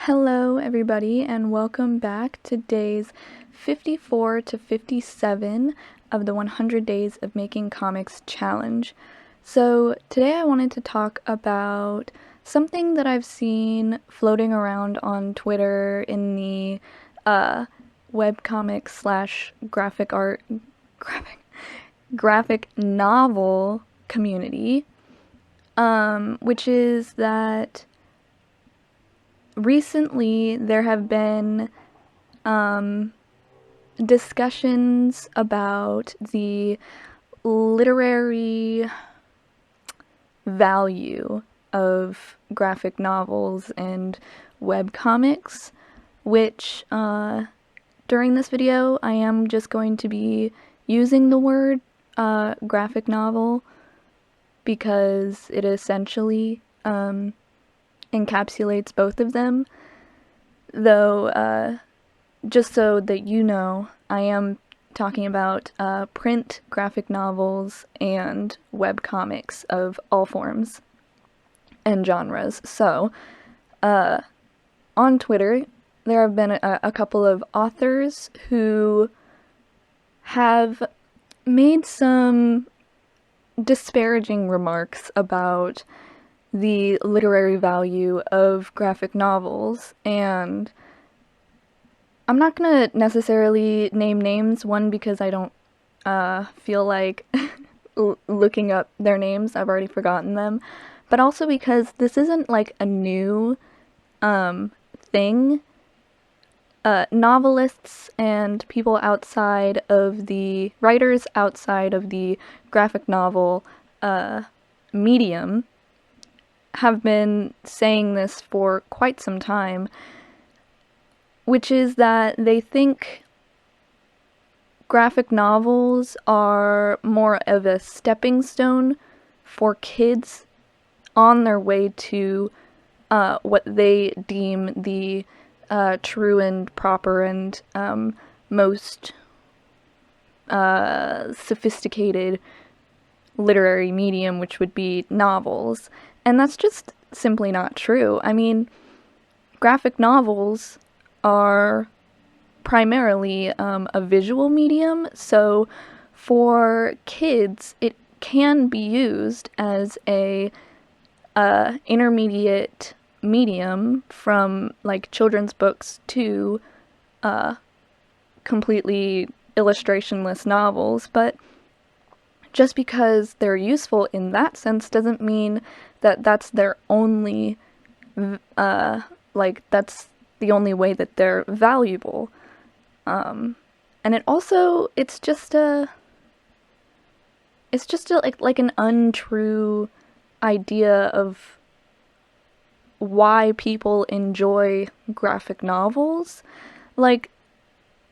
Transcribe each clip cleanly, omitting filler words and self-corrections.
Hello everybody and welcome back to days 54 to 57 of the 100 Days of Making Comics Challenge. So today I wanted to talk about something that I've seen floating around on Twitter in the webcomics slash graphic novel community, which is that recently there have been discussions about the literary value of graphic novels and webcomics, which during this video I am just going to be using the word graphic novel because it essentially encapsulates both of them, though just so that you know, I am talking about print graphic novels and webcomics of all forms and genres. So on Twitter there have been a couple of authors who have made some disparaging remarks about the literary value of graphic novels, and I'm not gonna necessarily name names, one because I don't feel like looking up their names, I've already forgotten them, but also because this isn't like a new thing. Novelists and people outside of the writers outside of the graphic novel medium have been saying this for quite some time, which is that they think graphic novels are more of a stepping stone for kids on their way to what they deem the true and proper and most sophisticated literary medium, which would be novels. And that's just simply not true. I mean, graphic novels are primarily a visual medium, so for kids it can be used as a intermediate medium from like children's books to completely illustrationless novels, but just because they're useful in that sense doesn't mean that that's their only, that's the only way that they're valuable. And it also, it's just a like an untrue idea of why people enjoy graphic novels. Like,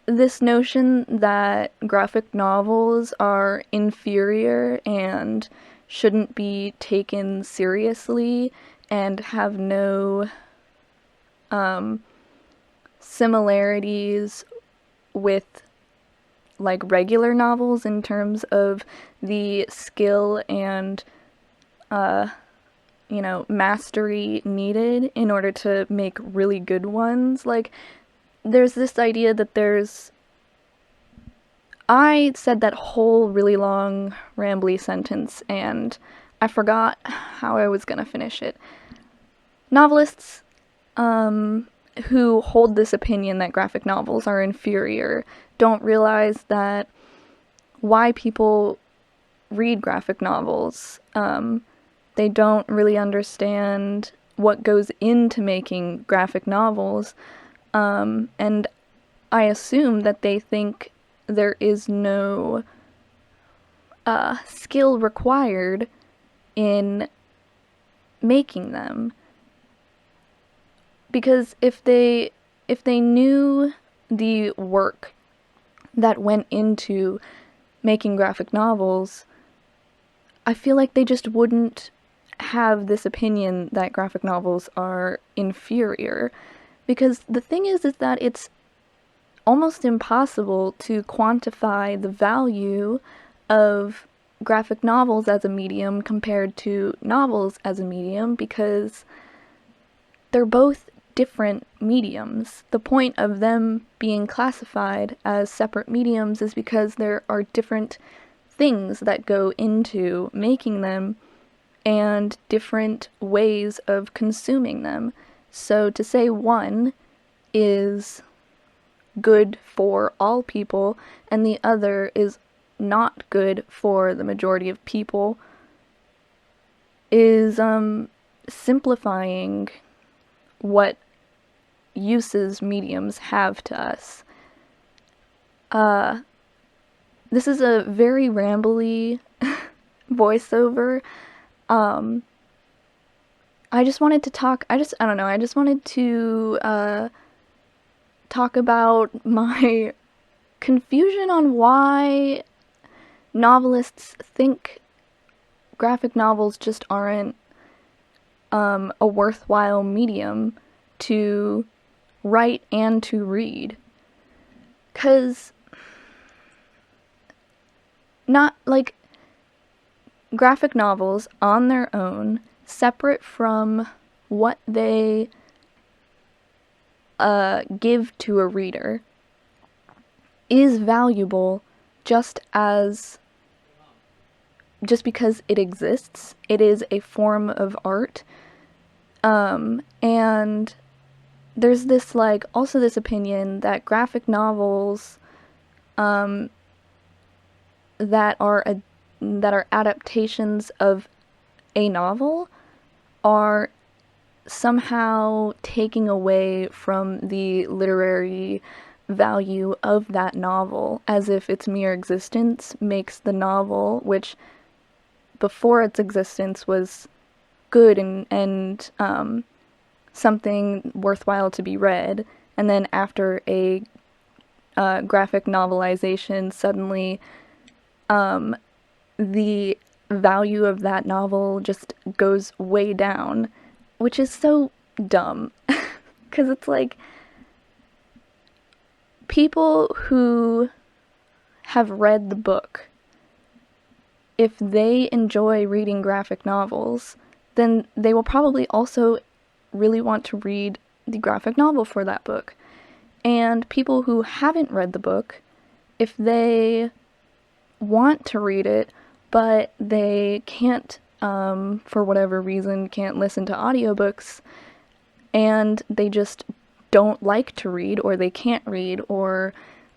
this notion that graphic novels are inferior and shouldn't be taken seriously and have no similarities with like regular novels in terms of the skill and mastery needed in order to make really good ones. Like, there's this idea that I said that whole really long rambly sentence and I forgot how I was gonna finish it. Novelists who hold this opinion that graphic novels are inferior don't realize that why people read graphic novels. They don't really understand what goes into making graphic novels, and I assume that they think there is no skill required in making them. Because if they knew the work that went into making graphic novels, I feel like they just wouldn't have this opinion that graphic novels are inferior. Because the thing is that it's almost impossible to quantify the value of graphic novels as a medium compared to novels as a medium, because they're both different mediums. The point of them being classified as separate mediums is because there are different things that go into making them and different ways of consuming them. So to say one is good for all people and the other is not good for the majority of people is simplifying what uses mediums have to us. This is a very rambly voiceover. I just wanted to talk, I just wanted to talk about my confusion on why novelists think graphic novels just aren't a worthwhile medium to write and to read. 'Cause not like graphic novels on their own, separate from what they give to a reader, is valuable just because it exists. It is a form of art. And there's this, like, also this opinion that graphic novels, that are adaptations of a novel are somehow taking away from the literary value of that novel, as if its mere existence makes the novel, which before its existence was good and something worthwhile to be read, and then after a graphic novelization, suddenly the value of that novel just goes way down, which is so dumb. Because it's like, people who have read the book, if they enjoy reading graphic novels, then they will probably also really want to read the graphic novel for that book. And people who haven't read the book, if they want to read it, but they can't, for whatever reason, can't listen to audiobooks, and they just don't like to read, or they can't read, or,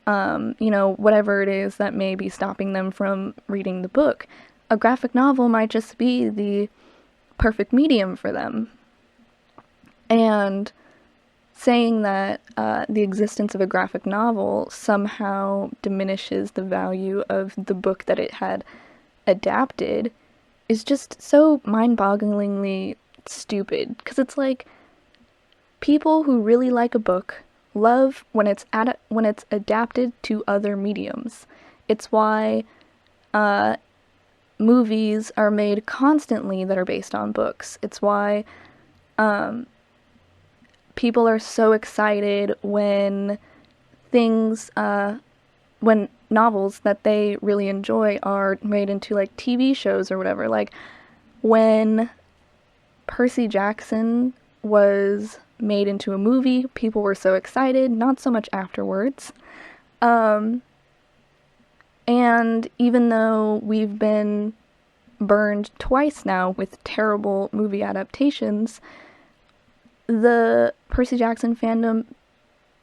whatever it is that may be stopping them from reading the book, a graphic novel might just be the perfect medium for them. And saying that the existence of a graphic novel somehow diminishes the value of the book that it had adapted is just so mind-bogglingly stupid. Because it's like, people who really like a book love when it's adapted to other mediums. It's why movies are made constantly that are based on books. It's why people are so excited when when novels that they really enjoy are made into, like, TV shows or whatever. Like, when Percy Jackson was made into a movie, people were so excited, not so much afterwards. And even though we've been burned twice now with terrible movie adaptations, the Percy Jackson fandom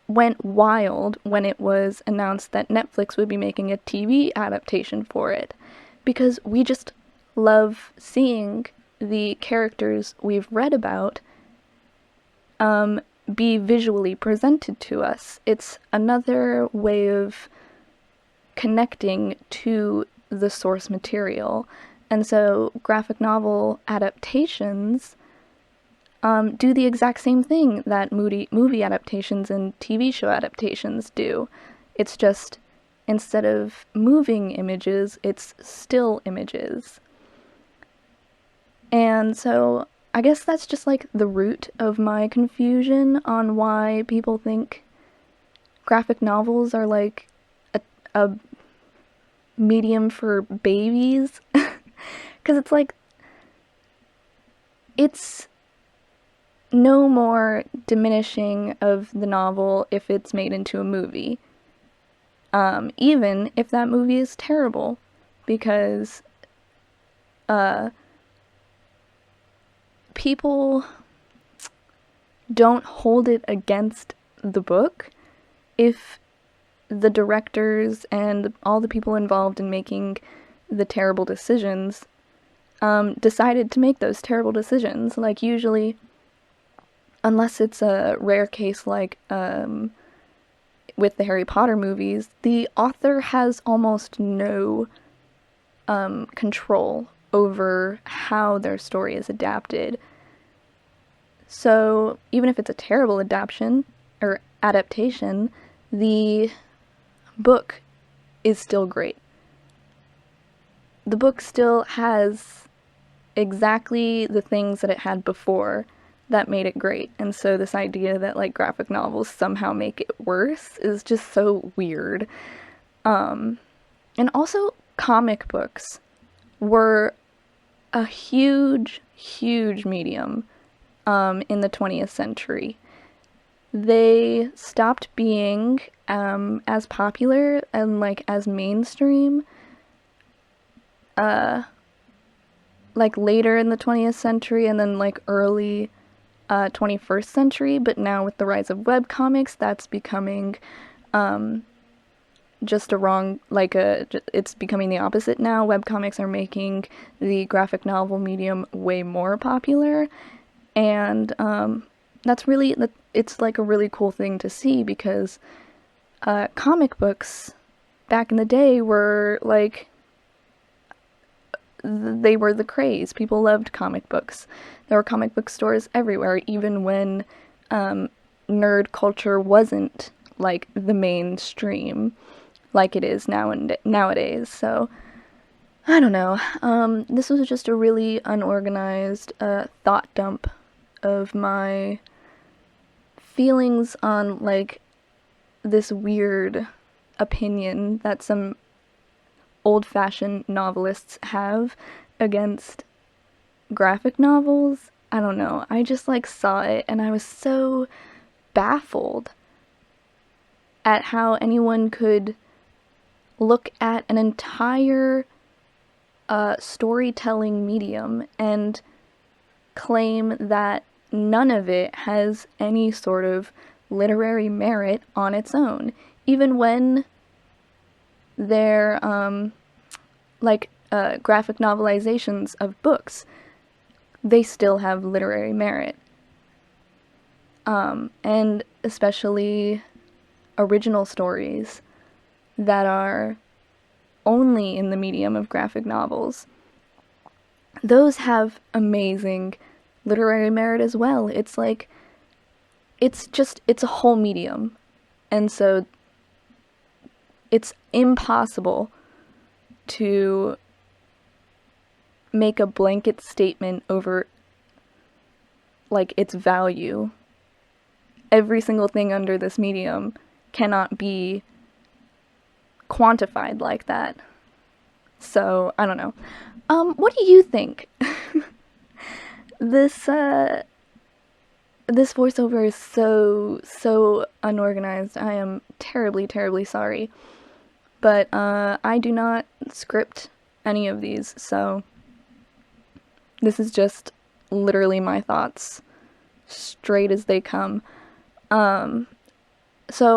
went wild when it was announced that Netflix would be making a TV adaptation for it, because we just love seeing the characters we've read about be visually presented to us. It's another way of connecting to the source material. And so graphic novel adaptations do the exact same thing that movie adaptations and TV show adaptations do. It's just, instead of moving images, it's still images. And so I guess that's just, like, the root of my confusion on why people think graphic novels are, like, a medium for babies. Because it's like, it's no more diminishing of the novel if it's made into a movie, even if that movie is terrible, because people don't hold it against the book if the directors and all the people involved in making the terrible decisions decided to make those terrible decisions. Like, usually, unless it's a rare case like with the Harry Potter movies, the author has almost no control over how their story is adapted. So even if it's a terrible adaptation, the book is still great. The book still has exactly the things that it had before that made it great. And so this idea that like graphic novels somehow make it worse is just so weird. And also comic books were a huge, huge medium in the 20th century. They stopped being as popular and like as mainstream like later in the 20th century and then like early 21st century, but now with the rise of webcomics, that's becoming just a wrong, like it's becoming the opposite now. Webcomics are making the graphic novel medium way more popular, and it's like a really cool thing to see, because comic books back in the day were like, they were the craze. People loved comic books. There were comic book stores everywhere, even when nerd culture wasn't like the mainstream like it is nowadays. So I don't know. This was just a really unorganized thought dump of my feelings on like this weird opinion that some old-fashioned novelists have against graphic novels. I don't know. I just like saw it and I was so baffled at how anyone could look at an entire storytelling medium and claim that none of it has any sort of literary merit on its own, even when they're graphic novelizations of books. They still have literary merit, and especially original stories that are only in the medium of graphic novels. Those have amazing literary merit as well. It's like, it's a whole medium. And so it's impossible to make a blanket statement over like its value. Every single thing under this medium cannot be quantified like that. So, I don't know. What do you think? This this voiceover is so unorganized. I am terribly, terribly sorry. But I do not script any of these, so this is just literally my thoughts, straight as they come. So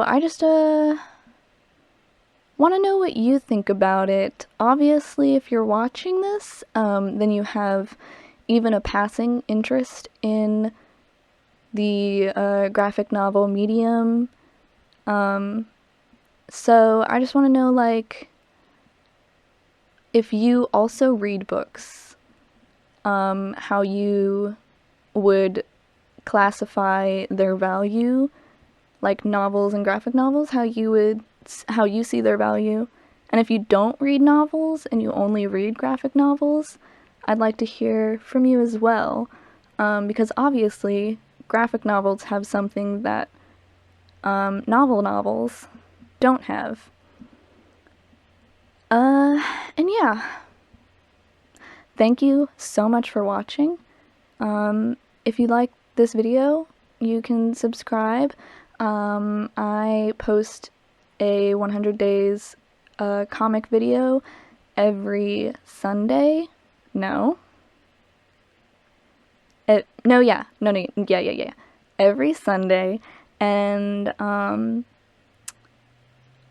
I just want to know what you think about it. Obviously, if you're watching this, then you have even a passing interest in the graphic novel medium. So I just want to know, like, if you also read books, how you would classify their value, like novels and graphic novels, how you see their value. And if you don't read novels and you only read graphic novels, I'd like to hear from you as well, because obviously graphic novels have something that novels don't have. And yeah, thank you so much for watching. If you like this video, you can subscribe. I post a 100 days comic video every Sunday. Every Sunday, and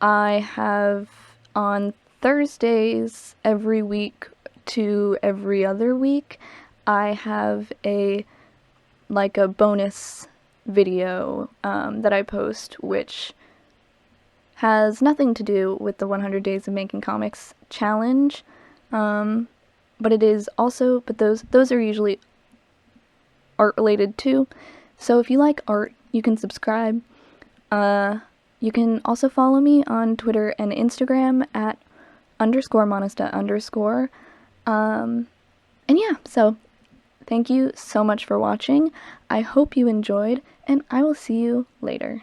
I have on Thursdays every week to every other week, I have a bonus video that I post, which has nothing to do with the 100 Days of Making Comics challenge, but it is also, but those are usually art related too. So if you like art, you can subscribe. You can also follow me on Twitter and Instagram at _monista_. And yeah, so thank you so much for watching. I hope you enjoyed, and I will see you later.